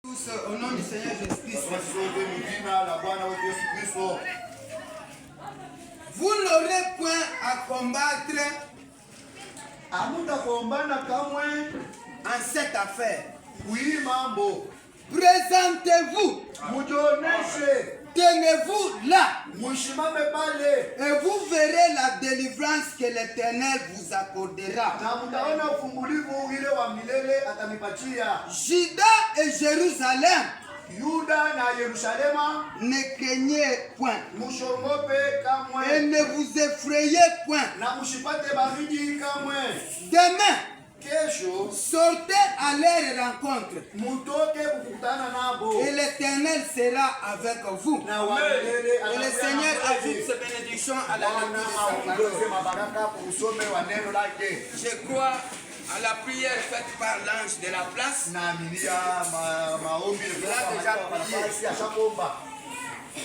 Tous au nom du Seigneur Jésus-Christ. Vous n'aurez point à combattre en cette affaire. Oui, mambo. Présentez-vous. Tenez-vous là. Et vous verrez la délivrance que l'Éternel vous accordera. Juda et Jérusalem, ne craignez point et ne vous effrayez point. Demain, sortez à leur rencontre et l'Éternel sera avec vous. Et le Seigneur ajoute ses bénédictions à la lecture. Je crois à la prière faite par l'ange de la place.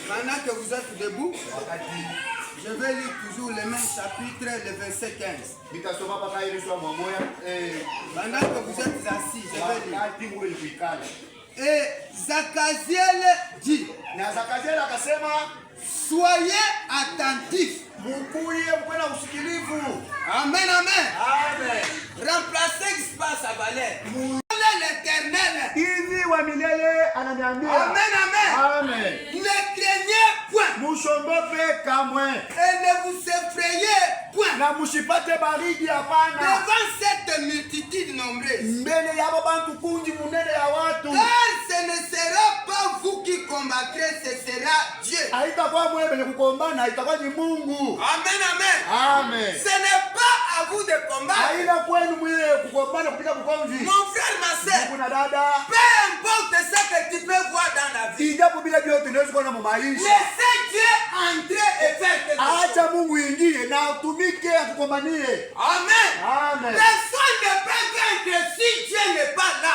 Pendant que vous êtes debout, je vais lire toujours le même chapitre, le verset 15. Pendant que vous êtes assis, je vais lire. Et Zachaziel dit, soyez attentifs. Amen, amen. Remplacez ce qui se passe à Valère. L'Éternel. Amen, amen. Ne craignez point. Et ne vous effrayez point. Devant cette multitude nombreuse. Car ce ne sera pas vous qui combattrez, ce sera Dieu. Amen. Ce n'est pas à vous de combattre. Mon frère, ma soeur, peu importe ce que tu peux voir dans la vie, laissez Dieu entrer et faire quelque chose. Amen. Personne ne peut vaincre si Dieu n'est pas là.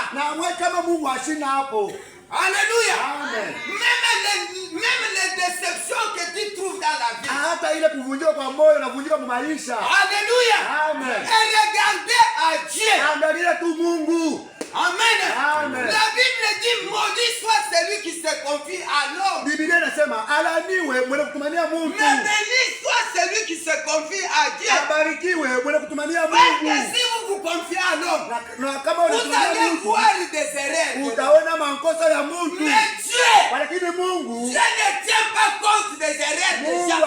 Alléluia. Même les déceptions que tu trouves dans la vie. Alléluia. Et regardez à Dieu. Amen. La Bible dit maudit soit celui qui se confie à l'homme. Mais béni soit celui qui se confie à Dieu. Parce que si vous vous confiez à l'homme, vous allez voir des erreurs. Mais Dieu ne tient pas compte des erreurs des gens.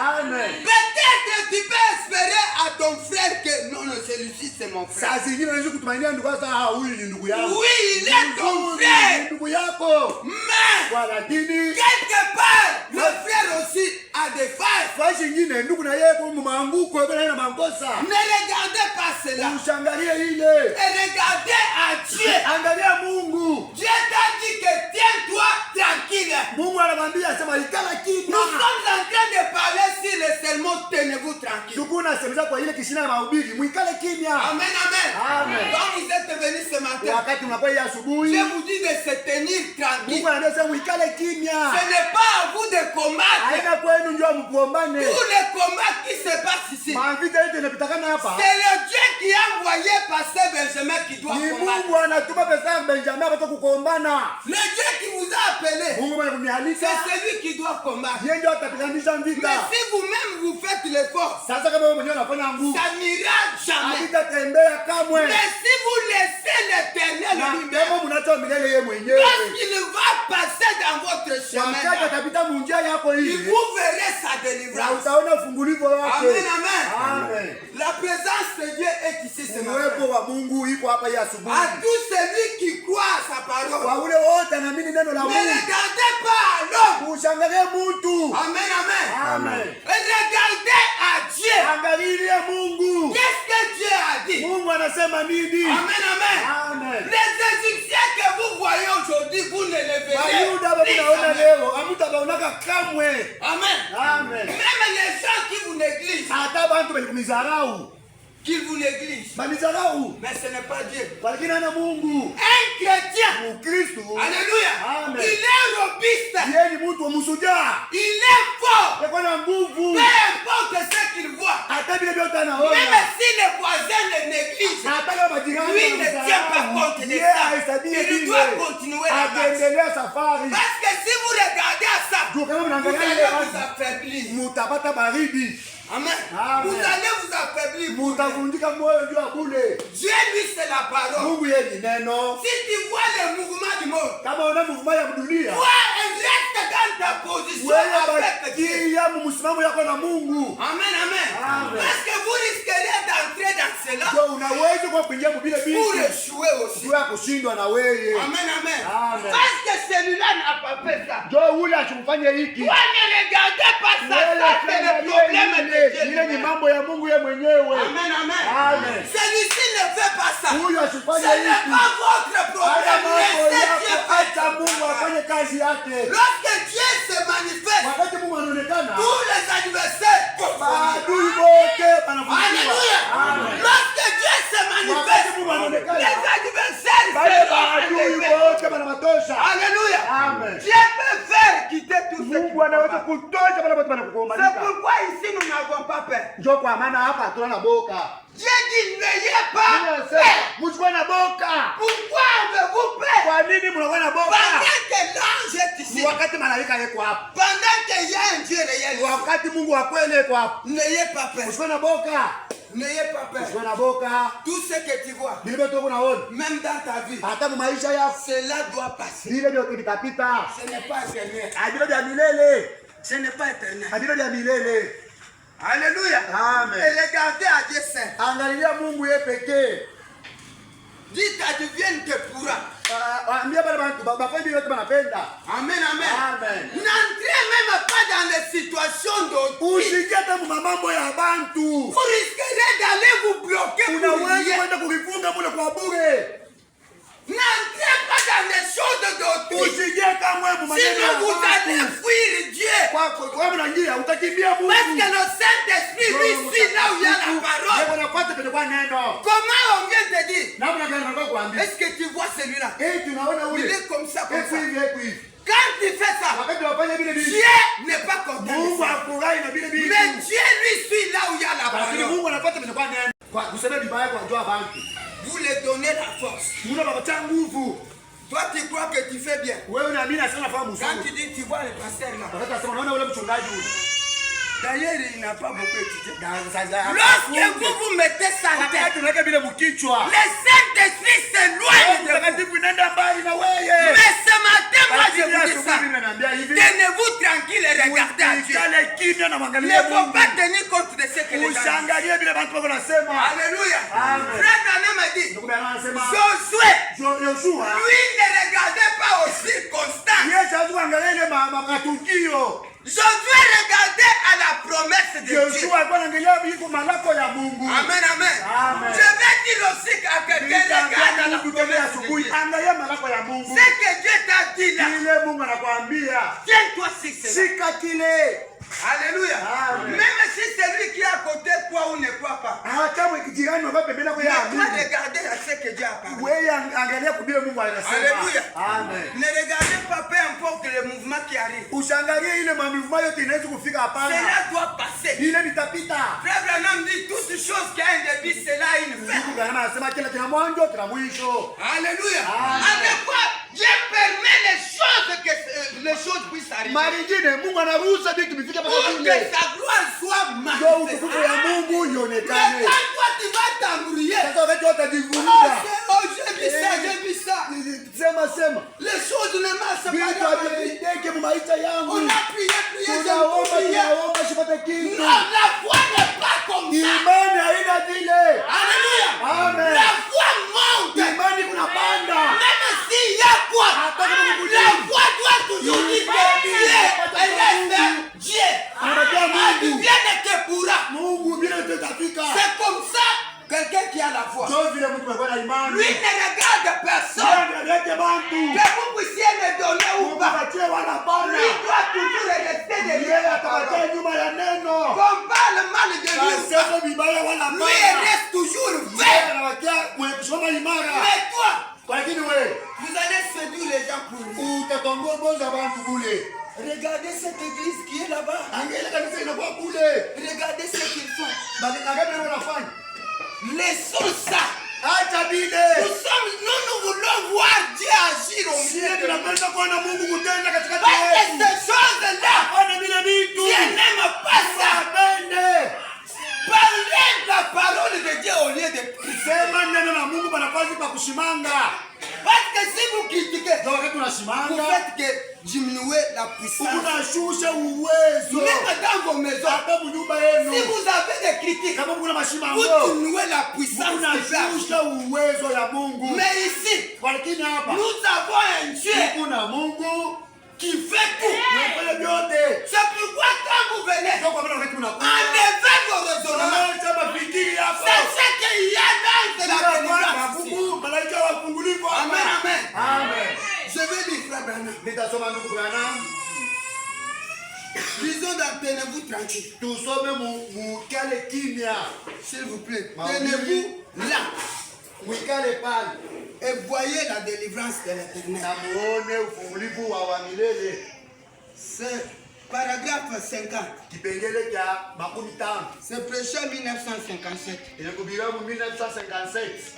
Amen. Peut-être tu peux espérer à ton frère que non, celui-ci c'est mon frère. Oui, il est ton frère. Mais quelque part, le frère aussi a des failles. Ne regardez pas cela. Et regardez à Dieu. Dieu t'a dit que tiens-toi tranquille. Nous sommes en train de parler sur le sermon, tenez-vous tranquille. Amen. Quand vous êtes venus ce matin, je vous dis de se tenir tranquille. Ce n'est pas à vous de combattre. Tous les combats qui se passent ici, c'est le Dieu qui a envoyé passer Benjamin qui doit combattre. Le Dieu qui vous a appelé, c'est celui qui doit combattre. Mais si vous-même vous faites l'effort, ça n'ira jamais. Mais si vous laissez l'Éternel lui-même, lorsqu'il va passer dans votre chemin, vous verrez sa délivrance. Amen. La présence de Dieu est ici ce matin. À tous celui qui croit à sa parole, ne regardez pas à l'homme. Amen. Et regardez à Dieu. Qu'est-ce que Dieu a dit? Amen. Les Égyptiens que vous voyez aujourd'hui, vous ne les verrez jamais. Amen. Même les gens qui vous négligent, qu'ils vous négligent, mais ce n'est pas Dieu. Un chrétien, alléluia, il est robuste, il est fort, peu importe ce qu'il voit. Même si les voisins le négligent, lui ne tient pas compte compte de ça. Il doit continuer la marche. Parce que si vous regardez à ça, vous allez vous affaiblir. Amen. Vous allez vous affaiblir. Dieu, lui, c'est la parole. Si tu vois le mouvement du monde, toi, reste dans ta position avec Dieu. Amen, amen. Parce que vous risquerez d'entrer dans cela pour échouer aussi. Amen, amen. Parce que celui-là n'a pas fait ça. Toi, ne regardez pas ça. Ça, c'est le problème de Dieu. Amen, amen. Celui-ci ne fait pas ça. Ce n'est pas votre problème. Laissez Dieu faire. Lorsque Dieu se manifeste, tous les adversaires alléluia. Lorsque Dieu se manifeste, les adversaires alléluia. Dieu peut faire quitter tout ce qui c'est pourquoi ici nous n'avons pas peur. Dieu dit n'ayez pas peur. Pourquoi avez-vous peur? Pendant que l'ange est ici, pendant qu'il y a un Dieu réel, n'ayez pas peur. N'ayez pas peur. Tout ce que tu vois, même dans ta vie, cela doit passer. Ce n'est pas éternel. Ce n'est pas éternel. Alléluia. Amen. Et regardez à Dieu saint. Dites à Dieu, viens te pourra. Amen, amen. N'entrez même pas dans les situations d'autres. Vous risquerez d'aller vous bloquer pour rien. N'entrez pas dans les choses d'autrui. Sinon vous allez fuir Dieu. Parce que le Saint-Esprit lui suit là où il y a la parole. Comment on vient te dire? Est-ce que tu vois celui-là? Il est comme ça, comme ça. Quand tu fais ça, Dieu n'est pas content. Mais Dieu lui suit là où il y a la parole. Vous lui donnez la force. Toi, tu crois que tu fais bien. Quand tu dis, tu vois le pasteur là. D'ailleurs, il n'a pas beaucoup étudié. Lorsque vous mettez ça en tête, le Saint-Esprit s'éloigne de vous. Mais ce matin, moi je vous dis ça. Tenez-vous tranquille et regardez à Dieu. Il ne faut pas tenir compte de ce que les gens disent. Alléluia. Frère Nana m'a dit, Josué, lui ne regardait pas aux circonstances. Josué regardait à la promesse de Dieu. Amen, amen. Je vais dire aussi à quelqu'un regarde à la promesse de Dieu. Ce que Dieu t'a dit là, tiens-toi si c'est là. Alléluia. Amen. Même si c'est lui qui est à côté de toi ou ne croit pas. Ne pas regarder à ce que Dieu a parlé. Alléluia. Amen. Ne regardez pas peu importe le mouvement qui arrive. Cela doit passer. Frère Branham dit toutes choses qui ont un début, cela a une fin. Alléluia. Avec quoi Dieu permet les choses puissent arriver. Pour que sa gloire soit manifestée. Mais quand toi tu vas t'embrouiller, oh j'ai vu ça. Les choses ne marchent pas dans ma vie. On a prié, non, la foi n'est pas comme ça. Alléluia. Amen. La foi monte. Même s'il y a quoi, la foi doit toujours dire que Dieu reste Dieu. Dieu ne te pourra. C'est comme ça. Quelqu'un qui a la foi, lui ne regarde personne. Que vous puissiez le donner ou pas, lui doit toujours rester derrière. Qu'on parle mal de lui ou pas, lui reste toujours vrai. Mais toi, vous allez séduire les gens pour lui. Regardez cette église qui est là-bas. Regardez ce qu'ils font. Laissons ça. Nous agir au milieu de nous. Tunapenda kuona Mungu kutenda katikati Parce que yetu. ces choses-là, Ona vile vitu. Dieu n'aime pas ça. Apende. Parlez la parole de Dieu au lieu de prier. Sema neno la Mungu panafasi pa kushimanga. Parce que si vous critiquez, Ndio wakati vous tunashimanga. faites que diminuer la puissance. Unashusha uwezo. Même dans vos maisons, Hata mnyumba yenu. si vous avez des critiques, Kama kuna mashimango. vous diminuez la puissance de Dieu. Unashusha uwezo ya Mungu. Mais ici, Walakini hapa. nous avons un Dieu Kuna Mungu qui fait tout. anafanya vyote. C'est pourquoi quand vous venez, Ndio kwa maana wakati tunakuja. enlevez vos raisonnements. Acha mafikiri yako. Sachez qu'il y a dans la délivrance ici. Mungu malaika wafungulivu hapa. Amen, amen. Amen. Je vais lire Frère Branham. Nitasoma ndugu Branham. Disons donc, tenez-vous tranquille. Tusome mukale kimya. S'il vous plaît, Maudit. tenez-vous là Mwikale pale. et voyez la délivrance de l'Éternel. Na muone ufungulivu wa milele. C'est paragraphe 50. Kipengele cha 50. C'est prêché en 1957. Inahubiriwa mu 1957.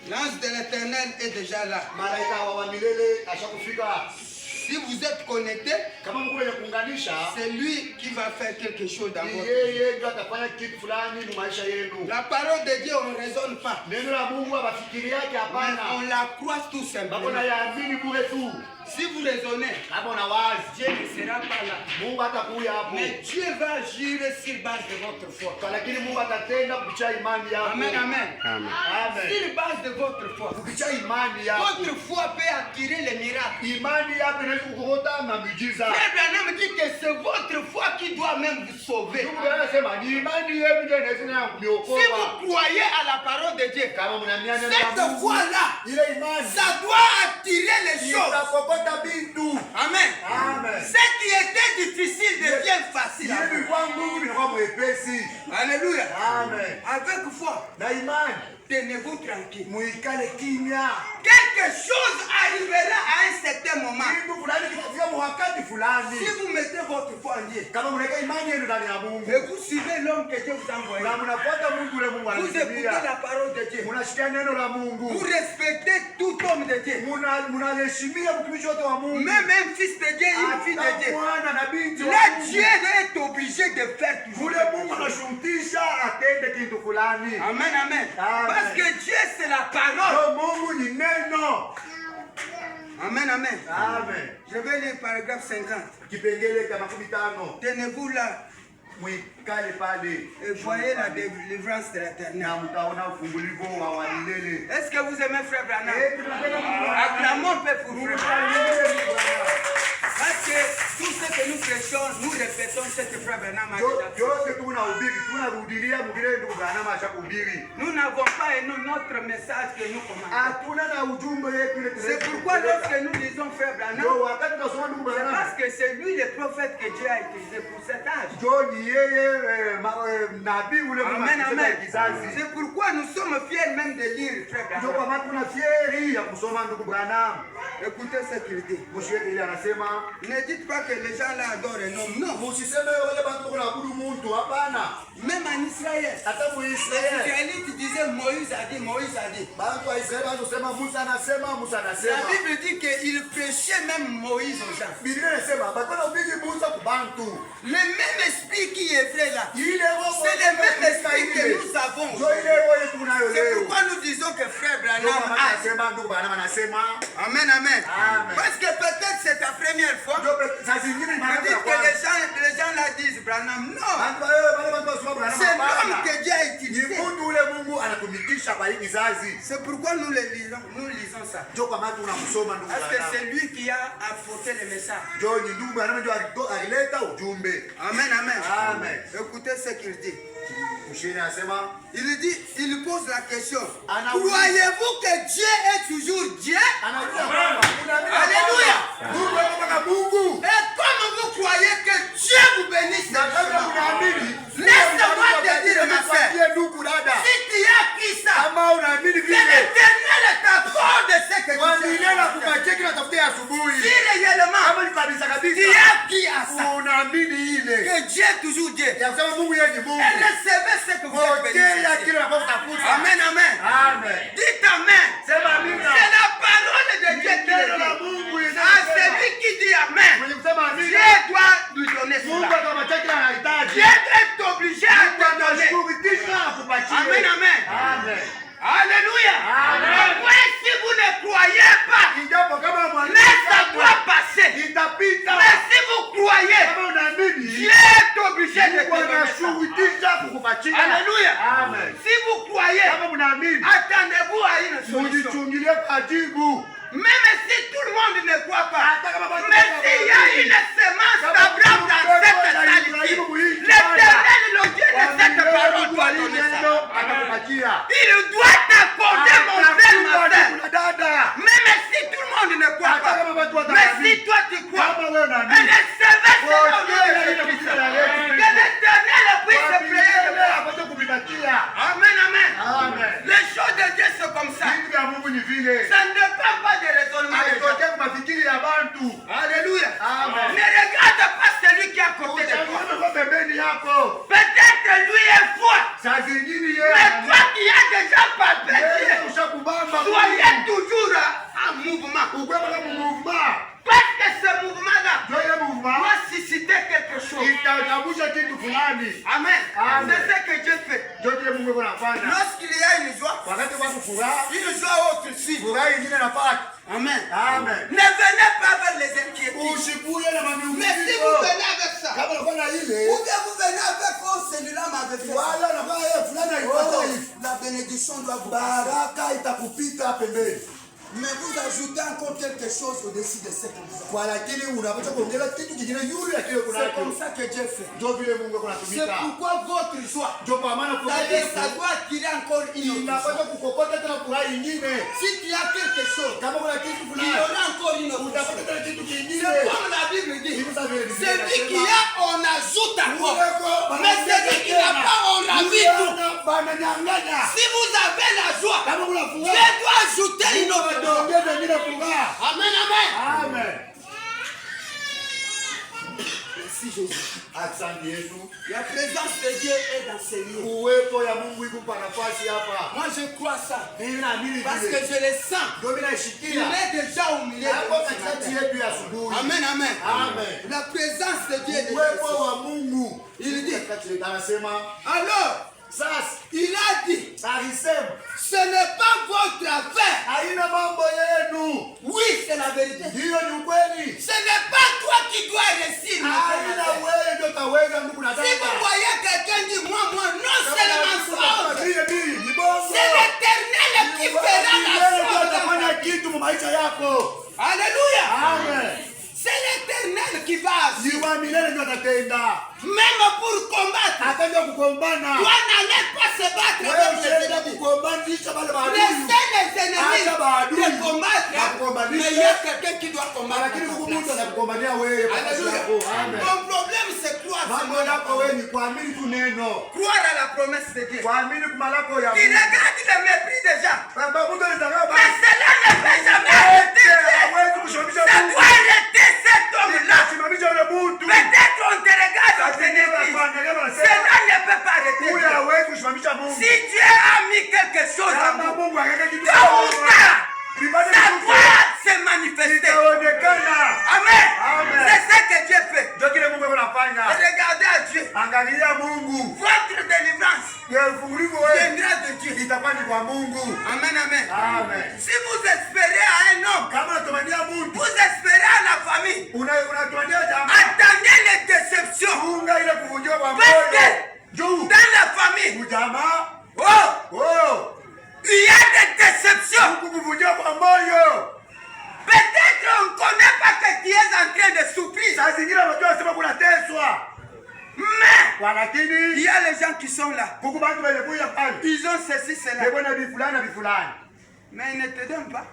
L'ange de l'Éternel est déjà là. Malaika wa milele ashakufika. Si vous êtes connecté, Kama Mungu mwenye kuunganisha, c'est lui qui va faire quelque chose dans votre vie. yeye ndiye atafanya kitu fulani mu maisha yenu. La parole de Dieu, on ne raisonne pas. Neno la Mungu abafikiri yake Mais hapana. on la croit tout simplement. Bako yaamini bure tu. Si vous raisonnez, Kama unawazi, Dieu ne sera pas là. Mungu hatakuja hapo. Mais Dieu va agir sur base de votre foi. Lakini Mungu atatenda kupitia imani yako. Amen, amen. Amen. Sur base de votre foi. Kupitia imani yako. Votre foi peut attirer les miracles. Imani yako inaweza kukuota na miujiza. Frère Branham dit que c'est votre foi qui doit même vous sauver. Mungu anasema ni imani yenu ndiyo inaweza Si kuniokoa. vous croyez à la parole de Dieu, Kama mnaamini neno la cette Mungu, foi-là, ile imani ça doit attirer les choses. itakokota vitu. Amen. Amen. Ce qui était difficile devient facile. Ile ilikuwa ngumu inakuwa mwepesi. Alléluia. Amen. Avec foi, Na imani tenez-vous tranquille. muikale kimya. Quelque chose arrivera à un certain moment. Kitu fulani kitafika wakati fulani. Si vous mettez votre foi en Dieu Kama mnaweka imani yenu ndani ya Mungu. et vous suivez l'homme que Dieu vous a envoyé, Na mnafuata Mungu ule Mungu vous écoutez anatumia. la parole de Dieu, Mnashikia neno la vous Mungu. respectez tout homme de Dieu, Mnaheshimia mtumishi wote wa Mungu. même un fils de Dieu, une fille de Hata Dieu. mwana na binti wa Là, Mungu. Dieu est obligé de faire toujours. Ule Mungu anashurutisha atende kitu fulani. Amen, amen. Amen. Parce que Dieu, c'est la parole. Ndio Mungu ni neno. Amen, amen. Amen. Je vais lire paragraphe 50. Kipengele cha 50. Tenez-vous là Mwikale pale. et voyez la délivrance de l'Éternel. Na mtaona ufungulivu wa milele. Est-ce que vous aimez Frère Branham? Tunapenda Acclamons peu pour Frère Branham. Mungu. Parce que tout ce que nous prêchons, nous répétons ce que Frère Branham a déjà fait. Yote tunahubiri, tunarudilia mwingine ndugu Branham ashahubiri. Nous n'avons pas et nous notre message que nous commandons. Hatuna na ujumbe yetu ile C'est pourquoi lorsque nous lisons Frère Branham, ndio wakati tunasoma ndugu Branham. parce que c'est lui le prophète que Dieu a utilisé pour cet âge. Ndio ni yeye nabii ule Amen, amen. kizazi. C'est pourquoi nous sommes fiers même de lire Frère Ndio kwa Branham. maana tuna fieri ya kusoma ndugu Branham. Écoutez ce qu'il dit. Mshiriki ile anasema, Ne dites pas que les gens là adorent un homme. Non. msiseme wale watu wanaabudu mtu, hapana. Même en Israël, Hata les Muisraeli, Israélites disaient Moïse a dit, Moïse a dit. watu wa Israeli wanasema Musa anasema, Musa La anasema. Bible dit qu'il prêchait même Moïse aux gens. Biblia inasema bakona ubigi Musa kubantu. Le même esprit qui est vrai là, Ile roho c'est le même esprit que nous avons. ndio ile roho yetu tunayo C'est leo. pourquoi nous disons que Frère Ndio Branham maana a. anasema ndugu Branham anasema. Amen, amen. Amen. Parce que peut-être c'est ta première fois. Ndio saa zingine Vous maana dites ya que kwanza. les gens là disent Branham. Non. Watu wale watu wasoma Branham C'est l'homme hapana. que Dieu a Ni utilisé. mtu ule Mungu anatumikisha kwa hii kizazi. C'est pourquoi nous lisons ça. Ndio kwa maana tunamsoma ndugu Parce que Branham. c'est lui qui a apporté le message. Ndio ni ndugu Branham ndio alileta ujumbe. Amen, amen. Amen. Écoutez ce qu'il dit. Mshiriki anasema, Il dit, il pose la question. Anauliza. Croyez-vous que Dieu est toujours Dieu? anauliza kwamba unaamini Alléluia. kwamba Mungu ni kama Mungu. Et comme vous croyez que Dieu vous bénisse, Na kama unaamini, Laisse-moi te dire, ma sœur. nikwambie ndugu dada, si tu as pris ça, kama unaamini que vile, l'Éternel t'accorde ce que tu walilela sais. kupatia kila tafutia asubuhi. Si réellement Kama ni kabisa tu kabisa, as pris à ça, unaamini ile que Dieu est toujours Dieu, ya kusema Mungu yeye ni Mungu. et recevez ce que vous êtes Pokea bénis. kile unachotaka. Amen, amen. Amen. Dites amen. Sema amina. C'est la parole de Même si tout le monde ne croit pas, mais s'il y a une semence d'Abraham dans cette salle, l'Éternel, le Dieu de cette parole, doit donner ça. Il doit t'accorder, mon frère, ma soeur. Même si tout le monde ne croit pas, mais si toi tu crois, et recevez cela au nom de Jésus-Christ. Que l'Éternel puisse prier. Amen, amen. Les choses de Dieu sont comme ça. Ça ne dépend pas des raisonnements des gens. Alléluia. Ne regarde pas celui qui est à côté de toi. Peut-être lui est froid. Mais toi qui as déjà palpé, soyez toujours en mouvement. Parce que ce mouvement-là doit susciter quelque chose. Amen. C'est ce que Dieu fait. Lorsqu'il y a une joie autre suit. Amen. Ne venez pas vers les inquiétudes. Mais si vous venez avec ça, ou bien vous venez avec celui-là m'avait fait la bénédiction doit vous passer. Mais vous ajoutez encore quelque chose au-dessus de ce que vous avez. C'est comme ça que Dieu fait. C'est pourquoi votre joie, ça doit attirer encore une autre joie. Si tu as quelque chose, il y aura encore une autre joie. C'est comme la Bible dit. Celui qui a, on ajoute encore. Mais celui qui n'a pas, on rajoute tout. Si vous avez la joie, Dieu doit ajouter une autre. Amen, amen. Merci Jésus. La présence de Dieu est dans ces lieux. Moi je crois ça. Parce que je le sens. Il est déjà au milieu. Amen, amen. La présence de Dieu est déjà. Il dit. Alors, il a dit, ce n'est pas votre affaire. Oui, c'est la vérité. Ce n'est pas toi qui dois réussir. Si vous voyez quelqu'un dire moi, non, c'est le mensonge. C'est l'Éternel qui fera la chose. Alléluia. C'est l'Éternel qui va agir. Même pour combattre, toi n'allez pas se battre avec les ennemis. Laissez les ennemis de combattre. Mais il y a quelqu'un qui doit combattre. Ton problème c'est croire. Croire à la promesse de Dieu. Il regarde le mépris des gens. Mais cela ne peut jamais arrêter. Ça doit arrêter cet homme-là. Peut-être on te regarde. Cela ne peut pas arrêter. Si Dieu a mis quelque chose en vous, tôt ou tard, ça doit se manifester. Amen. C'est ce que Dieu fait. Regardez à Dieu. Votre délivrance viendra de Dieu. Amen, amen. Si vous espérez à un homme, vous espérez à la famille, attendez les déceptions. Parce que dans la famille, il y a des déceptions. Peut-être on ne connaît pas que tu es en train de souffrir. Mais il y a les gens qui sont là. Ils ont ceci, cela. Mais ils ne te donnent pas.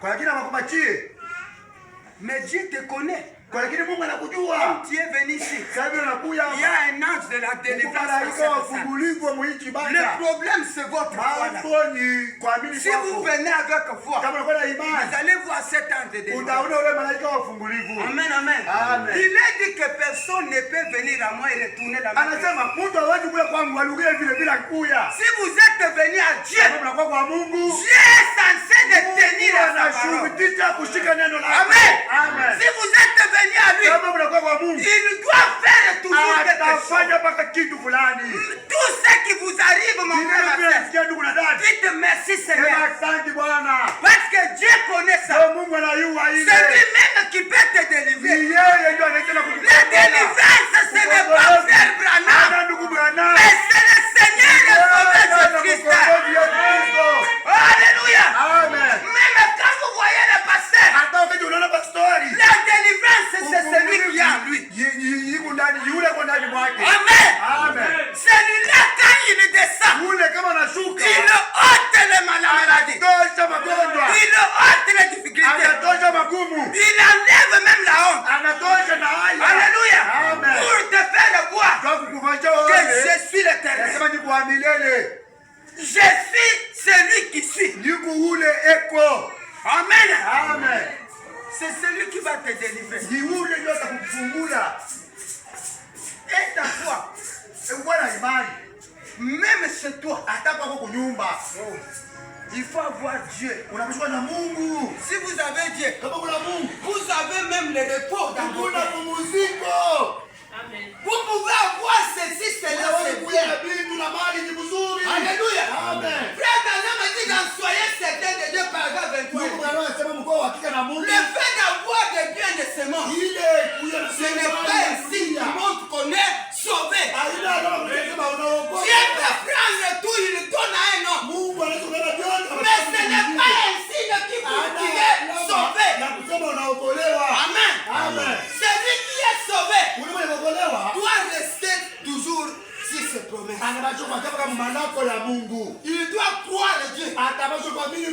Mais Dieu te connaît. Quand tu es venu ici, il y a un ange de la délivrance. Le problème c'est votre foi. Si vous venez avec foi, vous allez voir cet ange de délivrance. Amen, amen. Il est dit que personne ne peut venir à moi et retourner la main. Si vous êtes venu à Dieu, Dieu est censé de tenir à sa parole. Amen. Si vous êtes venu à lui, il doit faire toujours quelque chose. Tout ce qui vous arrive, mon frère, dites merci Seigneur. Parce que Dieu connaît ça. C'est lui-même qui peut te délivrer. La délivrance, ce n'est pas frère Branham, mais c'est le Seigneur et Sauveur Jésus-Christ. Alléluia. Même quand vous voyez la qui va te délivrer. Ni ule ndio atakufungula. Et ta foi. Uwe na imani. Même chez toi. Hata kwako kunyumba. Il faut avoir Dieu. Unapishwa na Mungu. Si vous avez Dieu, Kama kuna Mungu, vous avez même le repos dans vos kuna cœurs. pumziko. Vous pouvez avoir ceci, cela, c'est bien. Alléluia. Amen. Frère Branham a dit dans Soyez certain de Dieu, paragraphe 23. Le fait d'avoir des biens de semences, ce n'est pas un signe qui montre qu'on est sauvé. Dieu peut prendre tout, il le donne à un homme. Mais ce n'est pas un signe qui montre qu'il est sauvé. Amen. Celui qui est sauvé doit rester toujours sur ses promesses. Il doit croire à Dieu.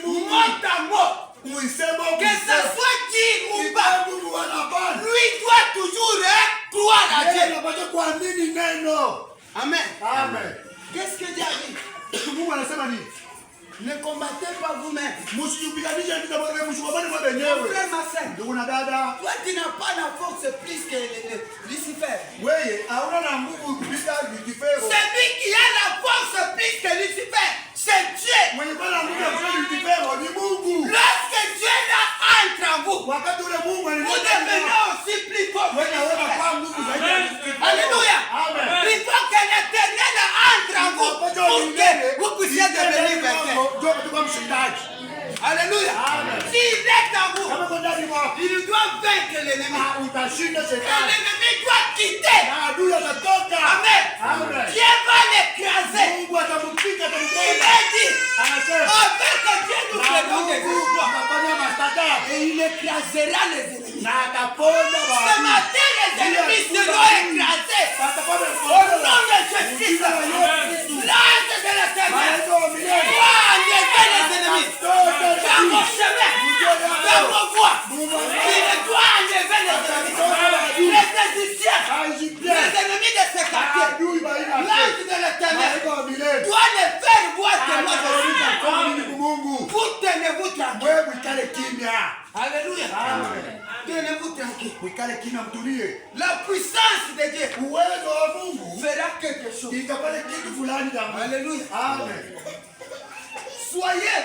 Mot à mot. Que ce soit dit ou pas, lui doit toujours croire à Dieu. Amen. Qu'est-ce que Dieu a dit? Ne combattez pas vous-même. Mon frère, ma sœur, toi tu n'as pas la force plus que Lucifer. Celui qui a la force plus que Lucifer, c'est Dieu. Lorsque Dieu entre en vous, vous devenez aussi plus fort. Alléluia. Il faut que l'Éternel entre en vous pour que vous puissiez devenir vainqueur. Alléluia. S'il est en vous, il doit vaincre l'ennemi. L'ennemi doit quitter. Amen. Dieu va l'écraser. Il a dit, afin que Dieu nous donne des victoires. Et il écrasera les ennemis. Ce matin, les ennemis seront écrasés. Au nom de Jésus. L'âge de l'Éternel doit enlever les ennemis. Dans vos chemins, dans vos voies, il doit enlever les ennemis. Les Égyptiens, les ennemis de ce quartier, l'âge de l'Éternel doit les faire voir que moi je suis. Vous tenez-vous tranquille. Alléluia. Tenez-vous tranquille. La puissance de Dieu fera quelque chose. Alléluia. Amen. Soyez